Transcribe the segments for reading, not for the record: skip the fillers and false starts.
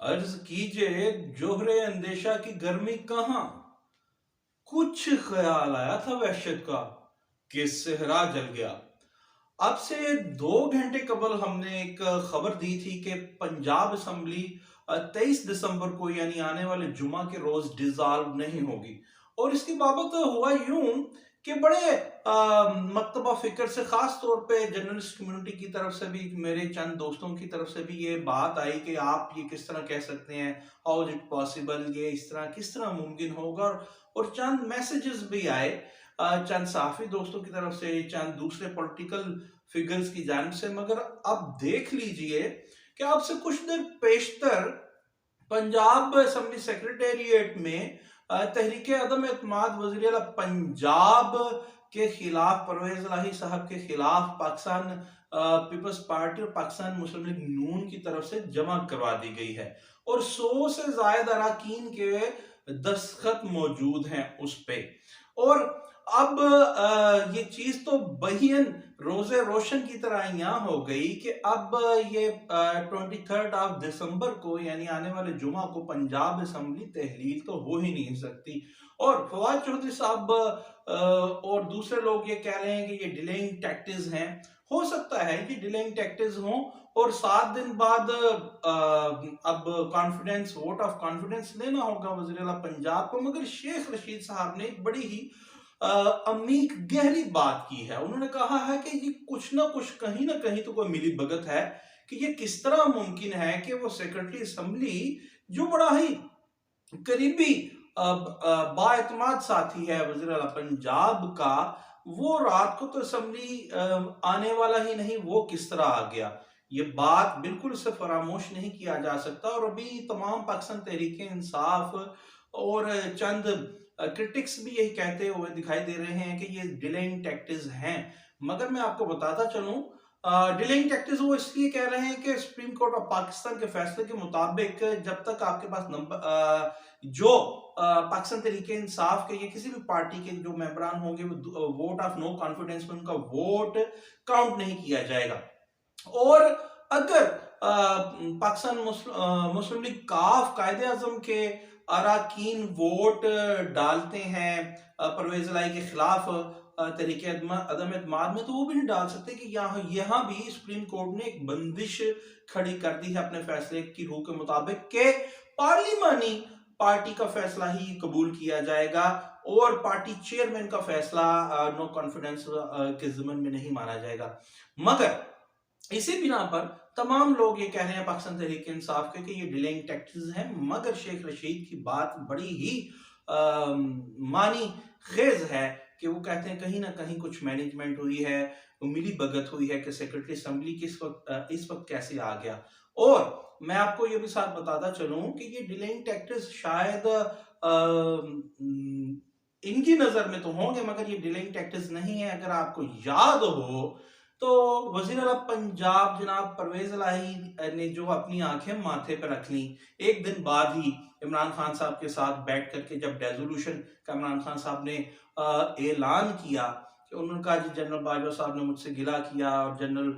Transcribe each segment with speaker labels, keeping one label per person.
Speaker 1: अर्ज कीजिए जोहरे अंदेशा की गर्मी कहाँ। कुछ ख्याल आया था वहशत का कि सेहरा जल गया। अब से 2 घंटे कबल हमने एक खबर दी थी कि पंजाब असम्बली 23 दिसंबर को यानी आने वाले जुमा के रोज डिसॉल्व नहीं होगी। और इसकी बाबत हुआ यूं कि बड़े मकतबा फिक्र से, खास तौर पे जर्नलिस्ट कम्युनिटी की तरफ से भी, मेरे चंद दोस्तों की तरफ से भी ये बात आई कि आप ये किस तरह कह सकते हैं, हाउ इज इट पॉसिबल, ये इस तरह किस तरह मुमकिन होगा। और चंद मैसेजेस भी आए चंद साफी दोस्तों की तरफ से, चंद दूसरे पॉलिटिकल फिगर्स की जानिब से। मगर अब देख लीजिए कि आपसे कुछ देर पेशतर पंजाब असम्बली सेक्रेटेरिएट में तहरीक अदम एतमाद वज़ीर आला पंजाब के खिलाफ, परवेज इलाही साहब के खिलाफ, पाकिस्तान पीपल्स पार्टी और पाकिस्तान मुस्लिम लीग नून की तरफ से जमा करवा दी गई है। और 100 से ज्यादा अरकान के दस्तखत मौजूद हैं उस पे। और अब ये चीज तो बहियन रोजे रोशन की तरह यहाँ हो गई कि अब ये 23 दिसंबर को यानी आने वाले जुमा को पंजाब असम्बली तहलील तो हो ही नहीं सकती। और फवाद चौधरी साहब और दूसरे लोग ये कह रहे हैं कि ये डिलेइंग टैक्टिस हैं। हो सकता है कि डिलेइंग टैक्टिस हों और 7 दिन बाद अब कॉन्फिडेंस, वोट ऑफ कॉन्फिडेंस लेना होगा वज़ीर आला पंजाब को। मगर शेख रशीद साहब ने एक बड़ी ही अमीक गहरी बात की है। उन्होंने कहा है कि ये कुछ ना कुछ, कहीं ना कहीं तो कोई मिली भगत है कि ये किस तरह मुमकिन है कि वो सेक्रेटरी असम्बली जो बड़ा ही करीबी बाएतमाद साथी है वज़ीर आला पंजाब का, वो रात को तो असम्बली आने वाला ही नहीं, वो किस तरह आ गया। ये बात बिल्कुल से फरामोश नहीं किया जा सकता। और अभी तमाम पाकिस्तान तहरीक इंसाफ और चंद क्रिटिक्स भी यही कहते हुए दिखाई दे रहे हैं कि ये डिलेइंग टैक्टिस हैं। मगर मैं आपको बताता चलूं, डिलेइंग टैक्टिस वो इसलिए कह रहे हैं कि सुप्रीम कोर्ट ऑफ पाकिस्तान के फैसले के मुताबिक जब तक आपके पास नंबर जो पाकिस्तान तहरीक इंसाफ के या किसी भी पार्टी के जो मेंबरान होंगे, वो वोट ऑफ नो कॉन्फिडेंस में उनका वोट काउंट नहीं किया जाएगा। और अगर पाकिस्तान मुस्लिम लीग काफ कायदे आजम के अराकीन वोट डालते हैं परवेज इलाही के खिलाफ तहरीक अदम एतमाद में, तो वो भी नहीं डाल सकते कि यहाँ भी सुप्रीम कोर्ट ने एक बंदिश खड़ी कर दी है अपने फैसले की रूह के मुताबिक कि पार्लिमानी पार्टी का फैसला ही कबूल किया जाएगा और पार्टी चेयरमैन का फैसला नो कॉन्फिडेंस के ज़िम्मन में नहीं माना जाएगा। मगर इसी बिना पर तमाम लोग ये कह रहे हैं पाकिस्तान तहरीक इंसाफ के कि ये डिलेइंग टैक्टिस हैं। मगर शेख रशीद की बात बड़ी ही मानी खेज है कि वो कहते हैं कहीं ना कहीं कुछ मैनेजमेंट हुई है, मिली भगत हुई है कि सेक्रेटरी असम्बली इस वक्त कैसे आ गया। और मैं आपको ये भी साथ बताता चलूं कि ये डिलेइंग टैक्टिस शायद इनकी नजर में तो होंगे, मगर ये डिलेइंग टैक्टिस नहीं है। अगर आपको याद हो तो वज़ीर आला पंजाब जनाब परवेज इलाही ने जो अपनी आंखें माथे पर रख ली, एक दिन बाद ही इमरान खान साहब के साथ बैठ करके जब रेजोल्यूशन का इमरान खान साहब ने ऐलान किया कि उन्होंने कहा जी जनरल बाजवा साहब ने मुझसे गिला किया और जनरल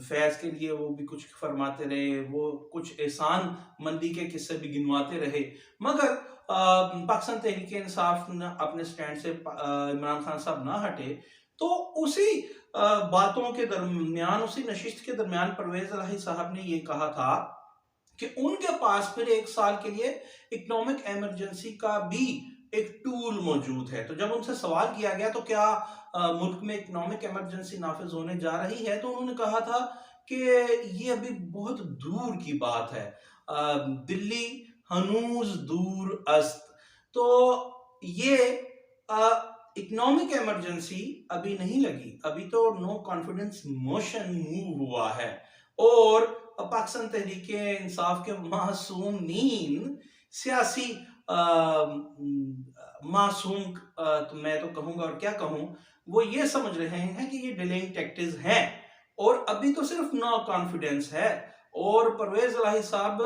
Speaker 1: फैज के लिए वो भी कुछ फरमाते रहे, वो कुछ एहसान मंदी के किस्से भी गिनवाते रहे। मगर पाकिस्तान तहरीक इंसाफ ने अपने स्टैंड से इमरान खान साहब ना हटे, तो उसी बातों के दरमियान, उसी नशिस्त के दरमियान परवेज इलाही साहब ने ये कहा था कि उनके पास फिर 1 साल के लिए इकोनॉमिक इमरजेंसी का भी एक टूल मौजूद है। तो जब उनसे सवाल किया गया तो क्या मुल्क में इकोनॉमिक इमरजेंसी नाफिज होने जा रही है, तो उन्होंने कहा था कि ये अभी बहुत दूर की बात है, दिल्ली हनूज दूर अस्त। तो ये इकोनॉमिक इमरजेंसी अभी नहीं लगी, अभी तो नो कॉन्फिडेंस मोशन मूव हुआ है। और पाकिस्तान तहरीक इंसाफ के मासूमीन सियासी मासूम, तो मैं तो कहूंगा और क्या कहूं, वो ये समझ रहे हैं कि ये डिलेइंग टैक्टिस हैं और अभी तो सिर्फ नो कॉन्फिडेंस है। और परवेज इलाही साहब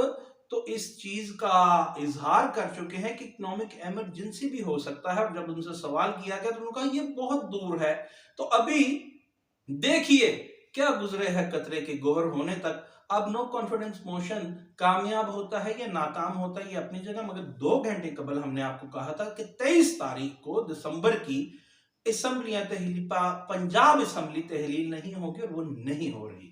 Speaker 1: तो इस चीज का इजहार कर चुके हैं कि इकोनॉमिक इमरजेंसी भी हो सकता है। और जब उनसे सवाल किया गया तो उन्होंने कहा ये बहुत दूर है। तो अभी देखिए क्या गुजरे है कतरे के गोहर होने तक। اب نو کانفیڈنس موشن کامیاب ہوتا ہے یا ناکام ہوتا ہے یہ اپنی جگہ، مگر 2 گھنٹے قبل ہم نے آپ کو کہا تھا کہ 23 تاریخ کو دسمبر کی اسمبلیاں تحلیل، پنجاب اسمبلی تحلیل نہیں ہوگی، اور وہ نہیں ہو رہی۔